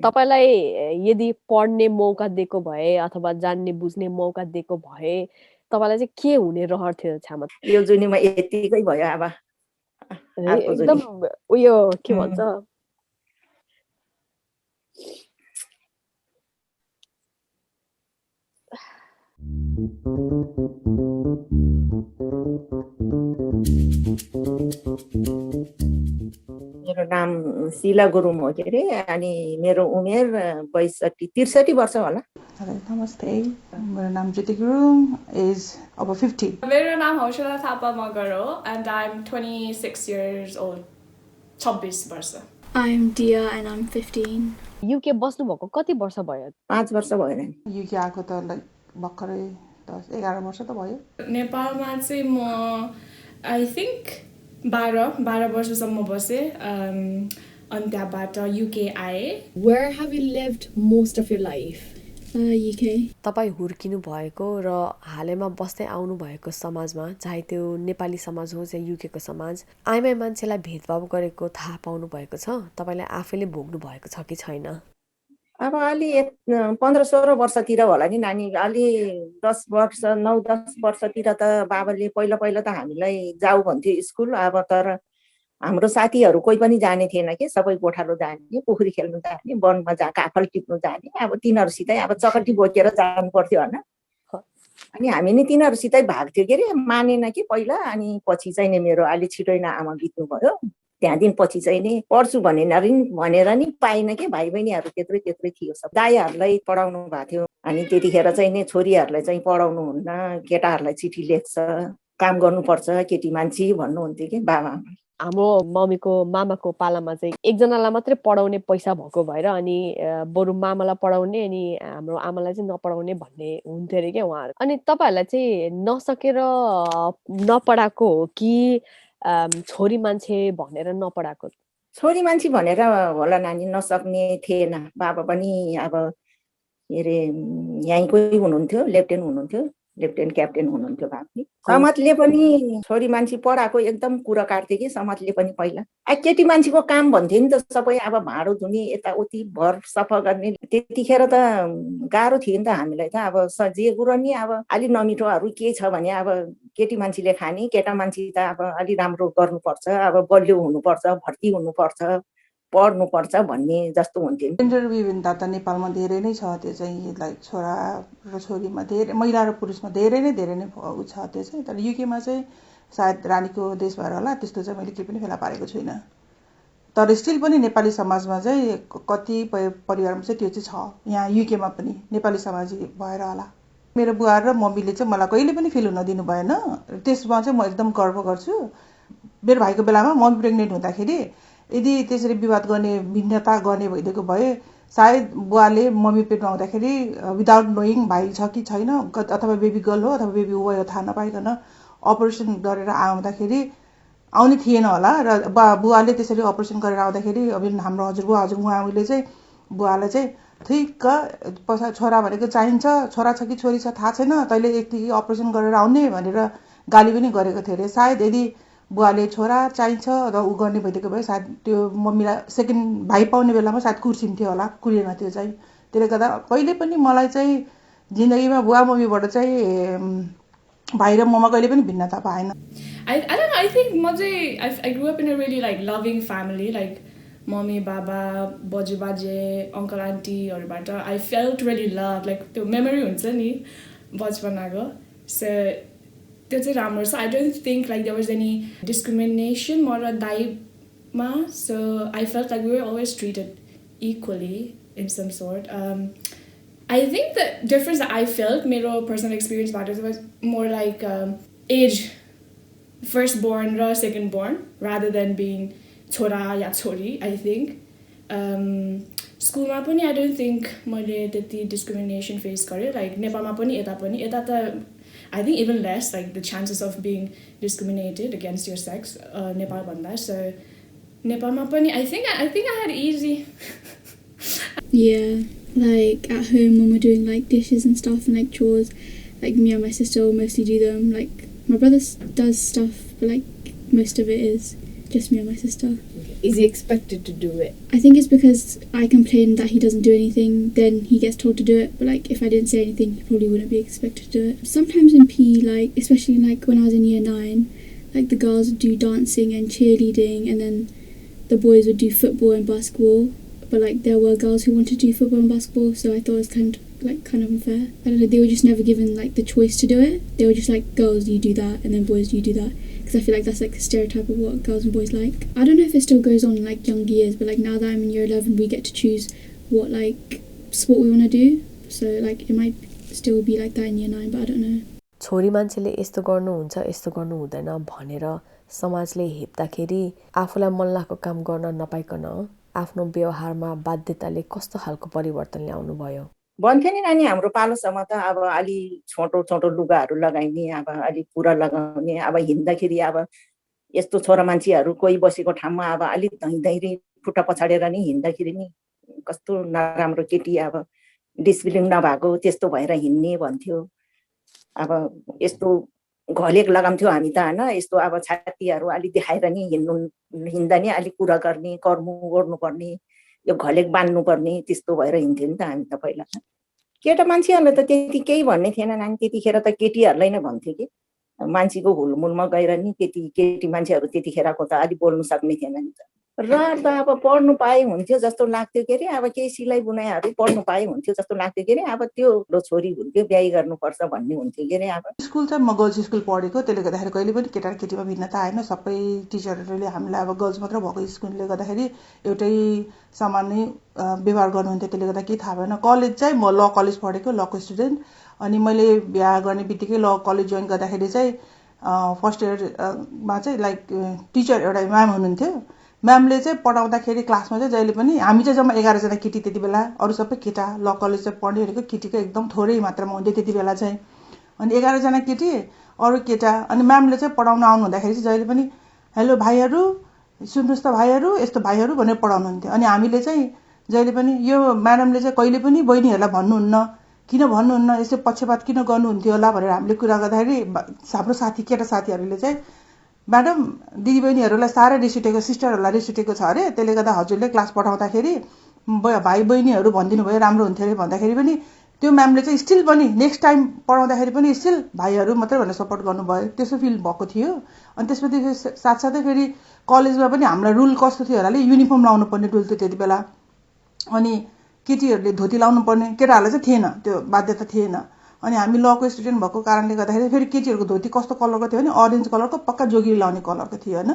तपाईलाई यदि पढ्ने मौका दिएको भए अथवा जान्ने बुझ्ने मौका दिएको भए तपाईलाई चाहिँ के हुने रहर थियो क्षमता? यो जुनीमा यतिकै भयो अब अर्को जुनी। एकदम उयो के भन्छ मेरो नाम शीला गुरुङ हो के अरे अनि मेरो उमेर 63 वर्ष होला। नमस्ते, मेरो नाम ज्योति गुरुङ, एज अब 50। मेरो नाम हौसला थापा मगर हो and I'm 26 years old. 26 वर्ष। I'm Dia and I'm 15. UK बस्नु भएको कति वर्ष भयो? 5 वर्ष भयो नि। युके आएको त भर्खरै 10-11 वर्ष त भयो। नेपालमा चाहिँ म I think 12 वर्षसम्म बसे अनि त्यहाँबाट UK आए। Where have you lived most of your life? UK. तपाईँ हुर्किनु भएको र हालैमा बस्दै आउनु भएको समाजमा चाहे त्यो नेपाली समाज होस् या युके को समाज आइमाई मान्छेलाई भेदभाव गरेको थाहा पाउनु भएको छ? तपाईले आफैले भोग्नु भएको छ कि छैन? अब अलि 15-16 वर्षतिर होला नि नानी। अलि 10 वर्ष 9-10 वर्षतिर त बाबाले पहिला त हामीलाई जाऊ भन्थ्यो स्कुल। अब तर हाम्रो साथीहरू कोही पनि जाने थिएन के, सबै गोठालो जाने, पोखरी खेल्नु जाने, वनमा काफल टिप्नु जाने। अब तिनीहरूसितै अब चकटी बोकेर जानु पर्थ्यो हैन। अनि हामी नि तिनीहरूसितै भाग्थ्यो के रे, मानेन कि पहिला। अनि पछि चाहिँ नि मेरो अलि छिटै नै आमा बित्नु भयो। त्यहाँदेखि पछि चाहिँ नि पढ्छु भनेर नि पाइन के, भाइ बहिनीहरू त्यत्रै थियो सब। दाइहरूलाई पढाउनु भएको थियो। अनि त्यतिखेर चाहिँ नि छोरीहरूलाई चाहिँ पढाउनु हुन्न, केटाहरूलाई चिठी लेख्छ, काम गर्नुपर्छ केटी मान्छे भन्नुहुन्थ्यो कि बाबा। हाम्रो मम्मीको मामाको पालामा चाहिँ एकजनालाई मात्रै पढाउने पैसा भएको भएर अनि बरु मामालाई पढाउने अनि हाम्रो आमालाई चाहिँ नपढाउने भन्ने हुन्थ्यो अरे क्या उहाँहरू। अनि तपाईहरुलाई चाहिँ नसकेर नपढाको हो कि छोरी मान्छे भनेर नपढाको? छोरी मान्छे भनेर होला नानी, नसक्ने थिएन। बाबा पनि अब के अरे यहीँकै हुनुहुन्थ्यो, लेफ्टेन्ट क्याप्टेन हुनुहुन्थ्यो बाबा। समाजले पनि छोरी मान्छे पढाएको एकदम कुरा काट्थ्यो कि समाजले पनि पहिला। केटी मान्छेको काम भन्थ्यो नि त सबै। अब भाँडो धुने, यताउति भर सफा गर्ने, त्यतिखेर त गाह्रो थियो नि त हामीलाई त। अब जे कुरो नि अब अलि नमिठोहरू के छ भने अब केटी मान्छेले खाने, केटा मान्छे त अब अलि राम्रो गर्नुपर्छ, अब बलियो हुनुपर्छ, भर्ती हुनुपर्छ, पढ्नुपर्छ भन्ने जस्तो हुन्थ्यो। जेन्डर विभिन्नता त नेपालमा धेरै नै छ। त्यो चाहिँ लाइक छोरा र छोरीमा धेरै, महिला र पुरुषमा धेरै नै छ त्यो चाहिँ। तर युकेमा चाहिँ सायद रानीको देश भएर होला त्यस्तो चाहिँ मैले केही पनि फेला पारेको छुइनँ। तर स्टिल पनि नेपाली समाजमा चाहिँ कतिपय परिवारमा चाहिँ त्यो चाहिँ छ। यहाँ युकेमा पनि नेपाली समाज भएर होला। मेरो बुवा र मम्मीले चाहिँ मलाई कहिले पनि फिल हुन दिनु भएन। त्यसमा चाहिँ म एकदम गर्व गर्छु। मेरो भाइको बेलामा मम्मी प्रेग्नेन्ट हुँदाखेरि यदि त्यसरी विवाद गर्ने, भिन्नता गर्ने भइदिएको भए सायद बुवाले मम्मी पेटमा हुँदाखेरि विदाउट नोइङ भाइ छ कि छैन, अथवा बेबी गर्ल हो अथवा बेबी हो थाहा नपाइकन अपरेसन गरेर आउँदाखेरि आउने थिएन होला। र बुवाले त्यसरी अपरेसन गरेर आउँदाखेरि अब हाम्रो हजुरबुवाले चाहिँ बुवालाई चाहिँ ठिक्क छोरा भनेको चाहिन्छ, छोरा छ कि छोरी छ थाहा छैन, तैँले यति अपरेसन गरेर आउने भनेर गाली पनि गरेको थियो अरे। सायद यदि बुवाले छोरा चाहिन्छ र ऊ गर्ने भइदिएको भए सायद त्यो मम्मीलाई सेकेन्ड भाइ पाउने बेलामा सायद कुर्सिन्थ्यो होला, कुरिएन त्यो चाहिँ। त्यसले गर्दा कहिले पनि मलाई चाहिँ जिन्दगीमा बुवा मम्मीबाट चाहिँ भाइ र ममा कहिले पनि भिन्नता पाएन। I don't know, I think I grew up in a really like loving family, like mommy, baba, boju baje, uncle, auntie हरूबाट I felt really loved, like त्यो memory हुन्छ नि बचपनाको। So त्यो चाहिँ राम्रो छ। I don't think like there was any discrimination म र दाइमा। So I felt like we were always treated equally in some sort. I think the difference that I felt, मेरो personal experience was more like age, firstborn or secondborn, rather than being छोरा या छोरी, I think. स्कुलमा पनि I don't think मैले त्यति discrimination face गरेँ। Like नेपालमा पनि यता त I think even less, like the chances of being discriminated against your sex Nepal भन्दा. So नेपालमा पनि I think I had easy. Yeah, like at home when we're doing like dishes and stuff and like chores, like me and my sister will mostly do them. Like my brother does stuff, but like most of it is just me and my sister. Is he expected to do it? I think it's because I complain that he doesn't do anything, then he gets told to do it. But like if I didn't say anything, he probably wouldn't be expected to do it. Sometimes in PE, like especially like when I was in year 9, like the girls would do dancing and cheerleading, and then the boys would do football and basketball. But like there were girls who wanted to do football and basketball, so I thought it was kind of unfair. I don't know, they were just never given like the choice to do it. They were just like, girls, you do that, and then boys, you do that. Because I feel like that's like the stereotype of what girls and boys like. I don't know if it still goes on in like young years, but like now that I'm in year 11, we get to choose what like sport we want to do. So like it might still be like that in year 9, but I don't know. छोरी मान्छेले यस्तो गर्नुहुन्छ यस्तो गर्नु हुँदैन भनेर समाजले हेप्दाखेरि आफूलाई मन लागेको काम गर्न नपाइकन आफ्नो व्यवहारमा बाध्यताले कस्तो खालको परिवर्तन ल्याउनु भयो? भन्थे नि नानी, हाम्रो पालोसम्म त अब अलि छोटो छोटो लुगाहरू लगाइने, अब अलि पुरा लगाउने, अब हिँड्दाखेरि अब यस्तो छोरा मान्छेहरू कोही बसेको ठाउँमा अब अलि धैँधैरी खुट्टा पछाडेर नि हिँड्दाखेरि नि कस्तो नराम्रो केटी, अब डिसिप्लिन नभएको त्यस्तो भएर हिँड्ने भन्थ्यो। अब यस्तो घलेक लगाउँथ्यो हामी त हैन, यस्तो अब छातीहरू अलि देखाएर नि हिँड्दा नि अलि कुरा गर्ने, कर्म गर्नुपर्ने, यो घलेक बान्नु पर्ने, त्यस्तो भएर हिँड्थ्यो नि त हामी त पहिला। केटा मान्छेहरूले त त्यति केही भन्ने थिएन नानी, त्यतिखेर त केटीहरूलाई नै भन्थ्यो कि मान्छेको हुलमुलमा गएर नि त्यति केटी मान्छेहरू त्यतिखेरको त अलि बोल्नु सक्ने थिएन नि त। र त अब पढ्नु पाए हुन्थ्यो जस्तो लाग्थ्यो के अरे, अब केही सिलाइ बुनाइहरू पढ्नु पाए हुन्थ्यो जस्तो लाग्थ्यो के अरे, अब त्यो छोरी हुन्थ्यो बिहे गर्नुपर्छ भन्ने हुन्थ्यो के अरे। अब स्कुल चाहिँ म गर्ल्स स्कुल पढेको, त्यसले गर्दाखेरि कहिले पनि केटा र केटीमा भिन्नता आएन। सबै टिचरहरूले हामीलाई अब गर्ल्स मात्र भएको स्कुलले गर्दाखेरि एउटै समान नै व्यवहार गर्नुहुन्थ्यो, त्यसले गर्दा केही थाहा भएन। कलेज चाहिँ म ल कलेज पढेको, लको स्टुडेन्ट। अनि मैले बिहा गर्ने बित्तिकै ल कलेज जोइन गर्दाखेरि चाहिँ फर्स्ट इयरमा चाहिँ लाइक टिचर एउटा म्याम हुनुहुन्थ्यो। म्यामले चाहिँ पढाउँदाखेरि क्लासमा चाहिँ जहिले पनि हामी चाहिँ जम्मा 11 जना केटी त्यति बेला, अरू सबै केटा। ल कलेज चाहिँ पढ्ने भनेको केटीको एकदम थोरै मात्रामा हुन्थ्यो त्यति बेला चाहिँ। अनि 11 जना केटी अरू केटा। अनि म्यामले चाहिँ पढाउन आउनु हुँदाखेरि चाहिँ जहिले पनि हेलो भाइहरू, सुन्नुहोस् त भाइहरू, यस्तो भाइहरू भनेर पढाउनुहुन्थ्यो। अनि हामीले चाहिँ जहिले पनि यो म्याडमले चाहिँ कहिले पनि बहिनीहरूलाई भन्नुहुन्न, किन भन्नुहुन्न, यसो पक्षपात किन गर्नुहुन्थ्यो होला भनेर हामीले कुरा गर्दाखेरि हाम्रो साथी केटा साथीहरूले चाहिँ म्याडम दिदीबहिनीहरूलाई साह्रै रिस उठेको, सिस्टरहरूलाई रिस उठेको छ अरे, त्यसले गर्दा हजुरले क्लास पठाउँदाखेरि भाइ बहिनीहरू भनिदिनु भयो राम्रो हुन्थ्यो अरे भन्दाखेरि पनि त्यो म्यामले चाहिँ स्टिल पनि नेक्स्ट टाइम पढाउँदाखेरि पनि स्टिल भाइहरू मात्रै भनेर सपोर्ट गर्नुभयो। त्यसो फिल भएको थियो। अनि त्यसपछि साथसाथै फेरि कलेजमा पनि हामीलाई रुल कस्तो थियो होला, युनिफर्म लाउनु पर्ने रुल थियो त्यति बेला। अनि केटीहरूले धोती लाउनु पर्ने, केटाहरूलाई चाहिँ थिएन, त्यो बाध्यता थिएन। अनि हामी लको स्टुडेन्ट भएको कारणले गर्दाखेरि फेरि केटीहरूको धोती कस्तो कलरको थियो भने अरेन्ज कलरको, पक्का जोगी लाउने कलरको थियो होइन।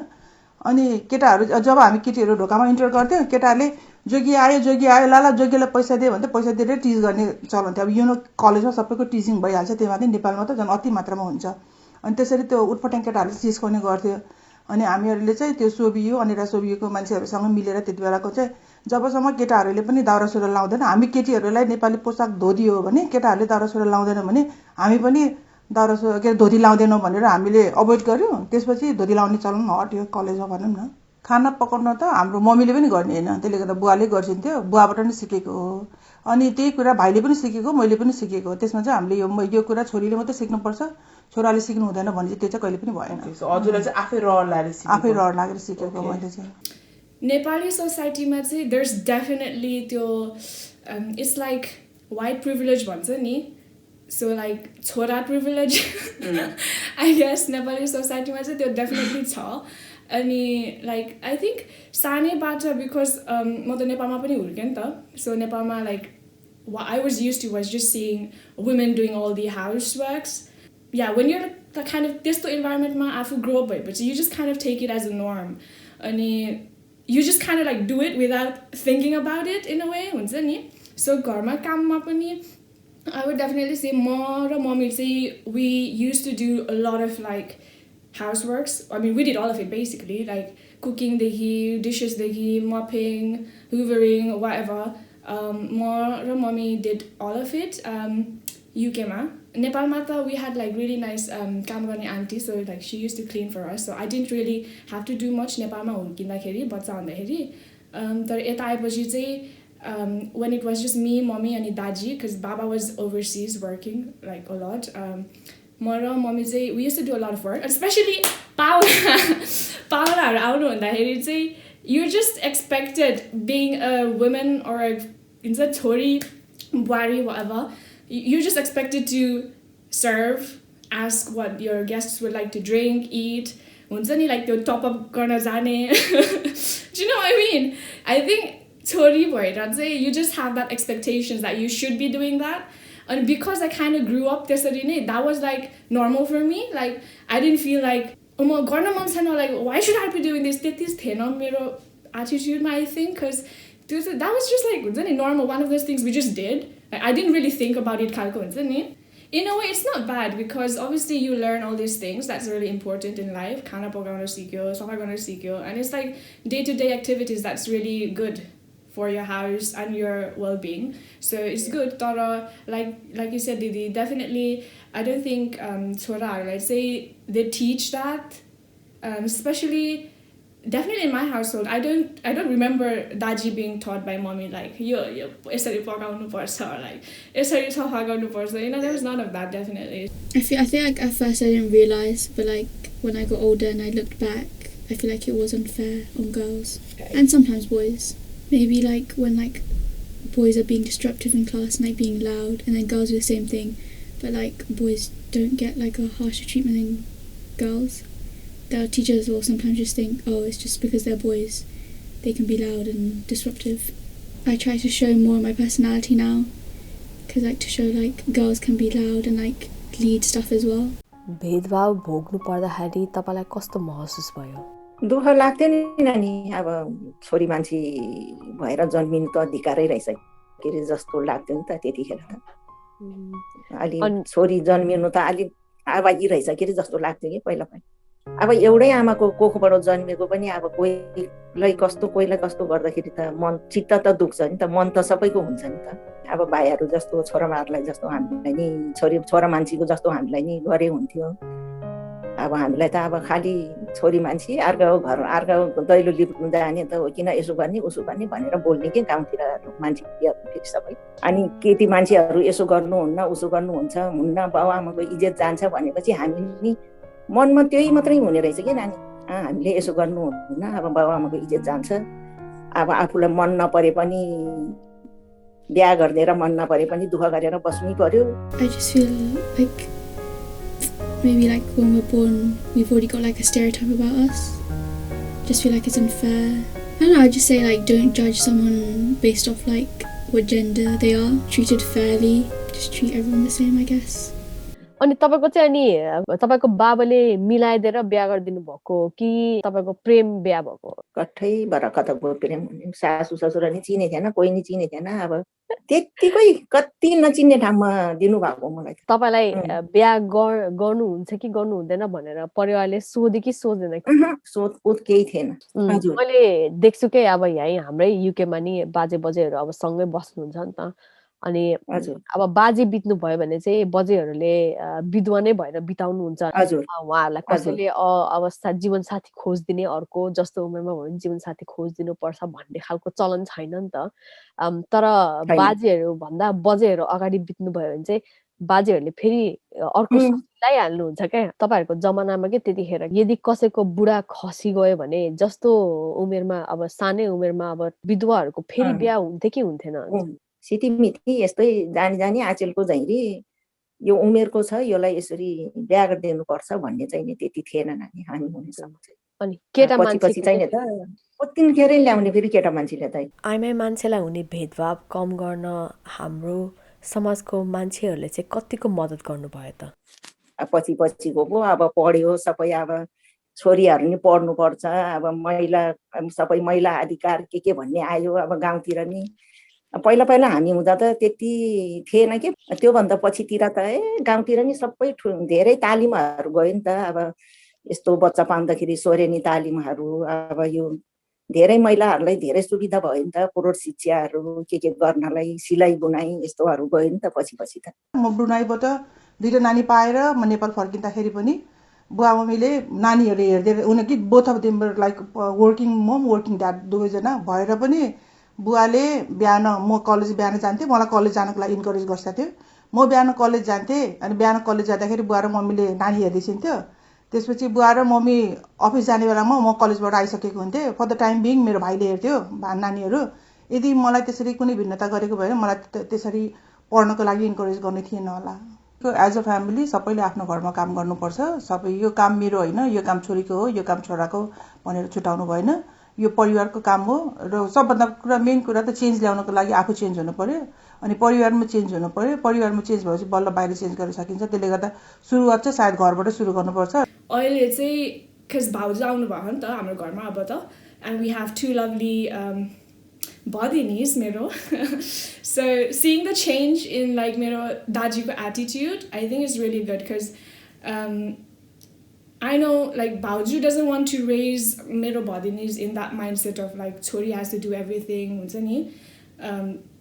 अनि केटाहरू जब हामी केटीहरू ढोकामा इन्टर गर्थ्यौँ, केटाहरूले जोगी आयो लाला जोगीलाई पैसा दियो भने पैसा दिएर टिज गर्ने चलन थियो। अब यो कलेजमा सबैको टिजिङ भइहाल्छ, त्यही माथि नेपालमा त झन् अति मात्रामा हुन्छ। अनि त्यसरी त्यो उटपटाङ केटाहरूले चिस्काउने गर्थ्यो। अनि हामीहरूले चाहिँ त्यो सोभियो अनिरा सोभियोको मान्छेहरूसँग मिलेर त्यति बेलाको चाहिँ जबसम्म केटाहरूले पनि दौरा सुरुवाल लाउँदैन, हामी केटीहरूलाई नेपाली पोसाक धोती हो भने केटाहरूले दौरा सुरुवाल लाउँदैनौँ भने हामी पनि दौरा सुरुवाल के धोती लाउँदैनौँ भनेर हामीले अभोइड गर्यौँ। त्यसपछि धोती लाउने चलन हट्यो कलेजमा भनौँ न। खाना पकाउन त हाम्रो मम्मीले पनि गर्ने होइन, त्यसले गर्दा बुवाले गर्छिन्थ्यो, बुवाबाट नै सिकेको हो। अनि त्यही कुरा भाइले पनि सिकेको, मैले पनि सिकेको। त्यसमा चाहिँ हामीले यो कुरा छोरीले मात्रै सिक्नुपर्छ, छोराले सिक्नु हुँदैन भने चाहिँ त्यो चाहिँ कहिले पनि भएन। हजुरलाई चाहिँ आफै रहर लागेर सिकेको मैले चाहिँ। नेपाली सोसाइटीमा चाहिँ देयर्स डेफिनेटली त्यो इट्स लाइक वाइट प्रिभिलेज भन्छ नि, सो लाइक छोरा प्रिभिलेज आई गेस नेपाली सोसाइटीमा चाहिँ त्यो डेफिनेटली छ। अनि लाइक आई थिङ्क सानैबाट बिकज म त नेपालमा पनि हुर्केँ नि त, सो नेपालमा like I was used to was just seeing women doing all the house works. Yeah when your the kind of त्यस्तो इन्भाइरोमेन्टमा आफू ग्रो अप भएपछि you just kind of take it as a नर्म, अनि you just kind of like do it without thinking about it in a way हुन्छ नि। So घरमा काममा पनि आई वुड डेफिनेटली से म र मम्मी चाहिँ we used to do a lot of like houseworks. I mean, we did all of it basically, like cooking, dishes, mopping, hoovering, whatever. Mommy did all of it. UK ma. Nepal mata, we had like really nice काम गर्ने auntie, so like she used to clean for us. So I didn't really have to do much Nepal ma हुर्किँदाखेरि बच्चा हुँदाखेरि। तर यता आएपछि चाहिँ when it was just me, mommy and daji, because Baba was overseas working like a lot. म र mummy चाहिँ we used to do a lot of work, especially पाहुनाहरू आउनु भन्दाखेरि चाहिँ you're just expected, being a woman or a छोरी बुहारी whatever, you're just expected to serve, ask what your guests would like to drink, eat, हुन्छ नि like त्यो top up गर्न जाने. Do you know what I mean? I think छोरी भएर चाहिँ you just have that expectations that you should be doing that. And because I kind of grew up त्यसरी नै, that was like normal for me. Like I didn't feel like म गर्न मन छैन, like why should I be doing this? त्यति थिएन मेरो attitude मा, I think, because that was just like हुन्छ नि normal, one of those things we just did. Like I didn't really think about it खालको हुन्छ नि. In a way, it's not bad because obviously you learn all these things. That's really important in life. Khana pakauna sikyo, safa garna sikyo, and it's like day-to-day activities that's really good for your house and your well-being. So it's good. Tara, like you said, Didi, definitely. I don't think chora, let's say they teach that, especially. Definitely in my household, I don't remember daji being taught by mommy like yo यसरी पकाउनु पर्छ or like यसरी सफा गर्नु पर्छ. You know, there was none of that. Definitely. I feel like at first I didn't realize, but like when I got older and I looked back, I feel like it was unfair on girls and sometimes boys. Maybe like when like boys are being disruptive in class and like being loud, and then girls do the same thing, but like boys don't get like a harsher treatment than girls. The teachers will sometimes just think, oh, it's just because they're boys, they can be loud and disruptive. I try to show more of my personality now, because like to show like girls can be loud and like lead stuff as well. भेदभाव भोग्नु पर्दाखेरि तपाईलाई कस्तो महसुस भयो? दुःख लाग्थ्यो नि नानी, अब छोरी मान्छे भएर जन्मिनु त अधिकारै रहेछ के रे जस्तो लाग्थ्यो नि त त्यतिखेर त. अलि छोरी जन्मिनु त अलि आवाजी रहेछ के रे जस्तो लाग्थ्यो कि पहिला पहिला. अब एउटै आमाको कोखबाट जन्मेको पनि अब कोहीलाई कस्तो गर्दाखेरि त मन चित्त त दुख्छ नि त, मन त सबैको हुन्छ नि त. अब भाइहरू जस्तो छोरामाहरूलाई जस्तो हामीलाई नि छोरा मान्छेको जस्तो हामीलाई नि गरे हुन्थ्यो. अब हामीलाई त अब खालि छोरी मान्छे अर्को घर अर्को दैलो लिप्नु जाने त हो, किन यसो गर्ने उसो गर्ने भनेर बोल्ने के गाउँतिर मान्छेहरू फेरि सबै. अनि केटी मान्छेहरू यसो गर्नुहुन्न उसो गर्नुहुन्छ हुन्न, बाउ आमाको इज्जत जान्छ भनेपछि हामी नि मनमा त्यही मात्रै हुने रहेछ कि नानी, हामीले यसो गर्नुहुन्न, अब बाउ आमाको इज्जत जान्छ. अब आफूलाई मन नपरे पनि बिहा गरिदिएर मन नपरे पनि दुःख गरेर बस्नै पर्यो. I just feel like maybe like when we're born we've already got like a stereotype about us. Just feel like it's unfair. I don't know, I just say like don't judge someone based off like what gender they are. Treated fairly. Just treat everyone the same, I guess. अनि तपाईको चाहिँ अनि तपाईको बाबाले मिलाइदिएर बिहा गरिदिनु भएको कि तपाईको प्रेम बिहा भएको? कठै बरकतको प्रेम, सासु ससुरा नि चिने थिएन, कोही नि चिने थिएन. अब त्यतिकै कति नचिन्ने ठाउँमा दिनुभएको मलाई. तपाईलाई बिहा गर्नुहुन्छ कि गर्नु हुँदैन भनेर परिवारले सोधे कि सोधेन? सोधपुछ केही थिएन. मैले देख्छु के अब यहाँ हाम्रै युकेमा नि बाजे बजेहरू अब सँगै बस्नुहुन्छ नि त. अनि अब बाजे बित्नु भयो भने चाहिँ बजेहरूले विधवा नै भएर बिताउनुहुन्छ. उहाँहरूलाई कसैले अवस्था जीवनसाथी खोजिदिने, अर्को जस्तो उमेरमा भयो भने जीवनसाथी खोजिदिनु पर्छ भन्ने खालको चलन छैन नि त. तर बाजेहरू भन्दा बजेहरू अगाडि बित्नु भयो भने चाहिँ बाजेहरूले फेरि अर्को ल्याइहाल्नुहुन्छ क्या. तपाईँहरूको जमानामा के त्यतिखेर यदि कसैको बुढा खसी गयो भने जस्तो उमेरमा अब सानै उमेरमा अब विधवाहरूको फेरि बिहा हुन्थ्यो कि हुन्थेन? सिटिमिटी यस्तै जानी आचेलको झैरी यो उमेरको छ, यसलाई यसरी बिहा गरिदिनु पर्छ भन्ने चाहिँ नि त्यति थिएन नानी हामी हुनेसम्म चाहिँ. अनि केटा मान्छे चाहिँ त कतिखेरै ल्याउने फेरि केटा मान्छेले त. आइमाई मान्छेलाई हुने भेदभाव कम गर्न हाम्रो समाजको मान्छेहरूले चाहिँ कतिको मद्दत गर्नुभयो त? पछिको पो अब पढ्यो सबै, अब छोरीहरू नि पढ्नुपर्छ, अब सबै महिला अधिकार के भन्ने आयो. अब गाउँतिर नि पहिला हामी हुँदा त त्यति थिएन कि, त्योभन्दा पछितिर त गाउँतिर नि सबै धेरै तालिमहरू गयो नि त. अब यस्तो बच्चा पाउँदाखेरि सोरेनी तालिमहरू, अब यो धेरै महिलाहरूलाई धेरै सुविधा भयो नि त, पुरोट शिक्षाहरू के गर्नलाई, सिलाइ बुनाइ यस्तोहरू गयो नि त पछि त. म ब्रुनाईबाट 2टा नानी पाएर म नेपाल फर्किँदाखेरि पनि बुवा मम्मीले नानीहरू हेर्दै उनीहरू both of them like working mom working dad दुवैजना भएर पनि बुवाले बिहान म कलेज बिहान जान्थेँ, मलाई कलेज जानको लागि इन्करेज गर्छ थियो. म बिहान कलेज जान्थेँ, अनि बिहान कलेज जाँदाखेरि बुवा र मम्मीले नानी हेर्दैछिन्थ्यो. त्यसपछि बुवा र मम्मी अफिस जाने बेलामा म कलेजबाट आइसकेको हुन्थेँ। फर द टाइम बिङ मेरो भाइले हेर्थ्यो नानीहरू। यदि मलाई त्यसरी कुनै भिन्नता गरेको भए मलाई त्यसरी पढ्नको लागि इन्करेज गर्ने थिएन होला। एज अ फ्यामिली सबैले आफ्नो घरमा काम गर्नुपर्छ। सबै यो काम मेरो होइन, यो काम छोरीको हो, यो काम छोराको भनेर छुटाउनु भएन। यो परिवारको काम हो र सबभन्दा कुरा मेन कुरा त चेन्ज ल्याउनको लागि आफू चेन्ज हुनु पर्यो अनि परिवारमा चेन्ज हुनु पर्यो। परिवारमा चेन्ज भएपछि बल्ल बाहिर चेन्ज गर्न सकिन्छ। त्यसले गर्दा सुरुवात चाहिँ सायद घरबाट सुरु गर्नुपर्छ। अहिले चाहिँ cuz भाउजू आउनु भयो नि त हाम्रो घरमा अब त, and we have two lovely bodinis मेरो. So seeing the change in like मेरो दाजुको attitude, I think is really good because I know like भाउजू doesn't want to raise मेरो bodinis in that mindset of like छोरी has to do everything हुन्छ नि.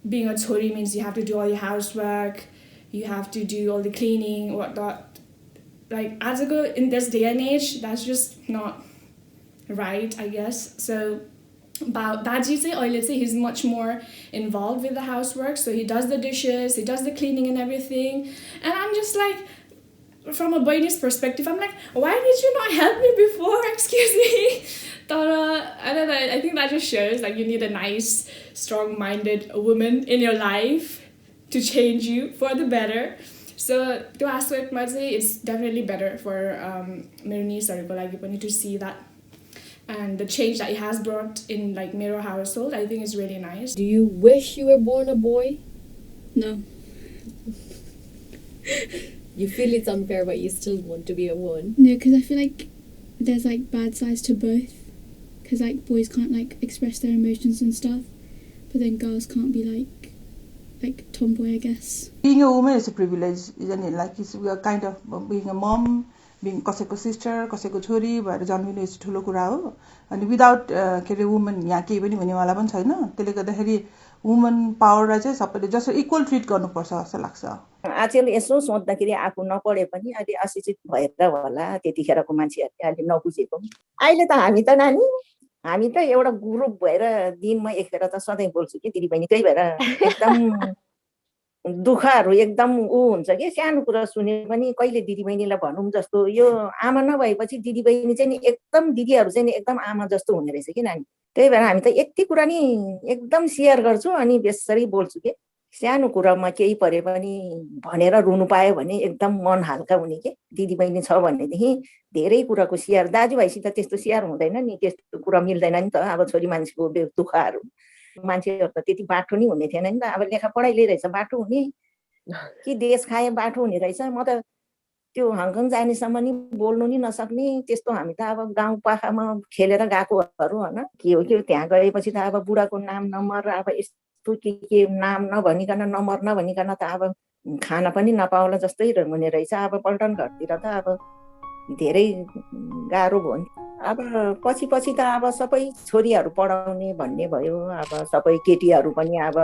Being a छोरी means you have to do all your housework, you have to do all the cleaning, whatnot. Like as a girl in this day and age, that's just not right, I guess. So Daji say oile say he's much more involved with the housework, so he does the dishes, he does the cleaning and everything. And I'm just like, from a boy's perspective, I'm like, why did you not help me before? Excuse me. I don't know, I think that just shows like you need a nice, strong-minded woman in your life to change you for the better. So to aspect ma चाहिँ it's definitely better for मेरो nieceहरुको लागि पनि to see that. And the change that it has brought in like मेरो household, I think is really nice. Do you wish you were born a boy? No. You feel it's unfair, but you still want to be a woman? No, because I feel like there's like bad sides to both. Because like boys can't like express their emotions and stuff, but then girls can't be like tomboy, I guess. Being a woman is a privilege, isn't it? Like we are kind of being a mom, being कसैको sister, कसैको छोरी भएर जन्मिनु यस्तो ठुलो कुरा हो। अनि विदाउट के अरे वुमन यहाँ केही पनि हुनेवाला पनि छैन। त्यसले गर्दाखेरि वुमन पावरलाई चाहिँ सबैले जसरी इक्वल ट्रिट गर्नुपर्छ जस्तो लाग्छ। आजकल यसो सोच्दाखेरि आफू नपढे पनि अहिले अशिक्षित भएर होला त्यतिखेरको मान्छेहरूले अहिले नबुझेको। अहिले त हामी त एउटा ग्रुप भएर दिनमा एकखेर त सधैँ बोल्छु कि दिदीबहिनी। त्यही भएर एकदम दुःखहरू एकदम हुन्छ कि सानो कुरा सुने पनि कहिले दिदीबहिनीलाई भनौँ जस्तो। यो आमा नभएपछि दिदीबहिनी चाहिँ नि एकदम दिदीहरू चाहिँ नि एकदम आमा जस्तो हुने रहेछ कि नानी। त्यही भएर हामी त यति कुरा नि एकदम सेयर गर्छु अनि बेसरी बोल्छु कि सानो कुरामा केही परे पनि भनेर रुनु पायो भने एकदम मन हल्का हुने के। दिदीबहिनी छ भनेदेखि धेरै कुराको सेयर, दाजुभाइसित त्यस्तो सेयर हुँदैन नि, त्यस्तो कुरा मिल्दैन नि त। अब छोरी मान्छेको दुःखहरू मान्छेहरू त त्यति बाठो नि हुने थिएन नि त। अब लेखा पढाइ लिइरहेछ बाठो हुने कि देश खाए बाठो हुने रहेछ। म त त्यो हङकङ जानेसम्म नि बोल्नु नि नसक्ने त्यस्तो। हामी त अब गाउँ पाखामा खेलेर गएकोहरू होइन के हो कि त्यहाँ गएपछि त अब बुढाको नाम नम्बर अब यस्तो के नाम नभनिकन नम्बर नभनिकन त अब खाना पनि नपाउला जस्तै हुने रहेछ। अब पल्टन घरतिर त अब धेरै गाह्रो भयो नि। अब पछि त अब सबै छोरीहरू पढाउने भन्ने भयो। अब सबै केटीहरू पनि अब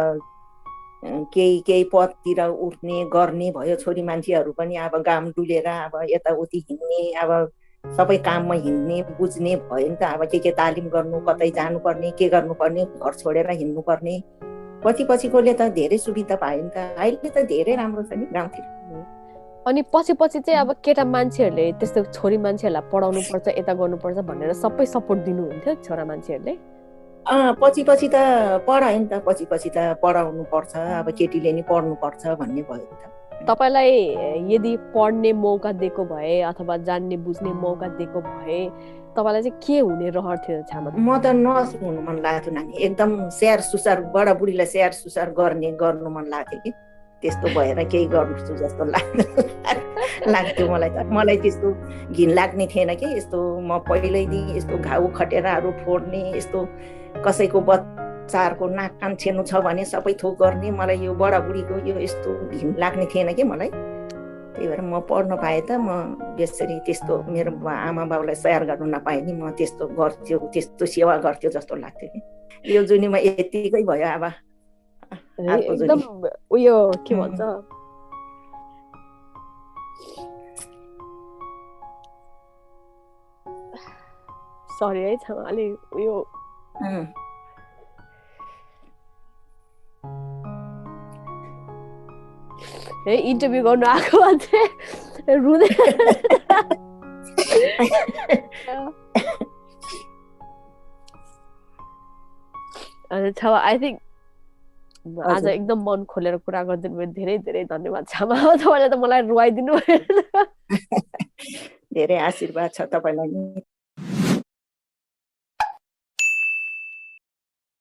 केही पदतिर उठ्ने गर्ने भयो। छोरी मान्छेहरू पनि अब गाम डुलेर अब यताउति हिँड्ने, अब सबै काममा हिँड्ने बुझ्ने भयो नि त। अब के तालिम गर्नु, कतै जानुपर्ने, के गर्नुपर्ने, घर छोडेर हिँड्नुपर्ने। पछिकोले त धेरै सुविधा पायो नि त। अहिले त धेरै राम्रो छ नि गाउँतिर। अनि पछि चाहिँ अब केटा मान्छेहरूले त्यस्तो छोरी मान्छेहरूलाई पढाउनु पर्छ, यता गर्नुपर्छ भनेर सबै सपोर्ट दिनुहुन्थ्यो छोरा मान्छेहरूले? पछि त पढायो नि त। पछि त पढाउनु पर्छ, अब केटीले नि पढ्नु पर्छ भन्ने भयो नि त। तपाईलाई यदि पढ्ने मौका दिएको भए अथवा जान्ने बुझ्ने मौका दिएको भए तपाईलाई चाहिँ के हुने रहर थियो छामा? म त नर्स हुनु मन लाग्थ्यो नानी। एकदम स्याहार सुसार बडा बुढीलाई स्याहार सुसार गर्नु मन लाग्थ्यो कि। त्यस्तो भएर केही गर्छु जस्तो लाग्थ्यो मलाई त। मलाई त्यस्तो घिन लाग्ने थिएन कि। यस्तो म पहिल्यैदेखि यस्तो घाउ खटेराहरू फोड्ने, यस्तो कसैको बच्चाहरूको नाक कान छेड्नु छ भने सबै थोक गर्ने, मलाई यो बडाबुढीको यो यस्तो घिन लाग्ने थिएन कि मलाई। त्यही भएर म पढ्न पाएँ त म बेसरी त्यस्तो मेरो आमा बाउलाई स्याहार गर्नु नपाएँ नि म त्यस्तो गर्थ्यो, त्यस्तो सेवा गर्थ्यो जस्तो लाग्थ्यो कि। यो जुनीमा यतिकै भयो। अब एकदम उयो के भन्छ सरी है छ अलि उयो इन्टरभ्यू गर्नु आएको मान्छे रुँदै छामा आई थिंक आज एकदम मन खोलेर कुरा गरिदिनु भयो धेरै धेरै धन्यवाद छामा तपाईँले त मलाई रुवाइदिनु भयो धेरै आशीर्वाद छ तपाईलाई।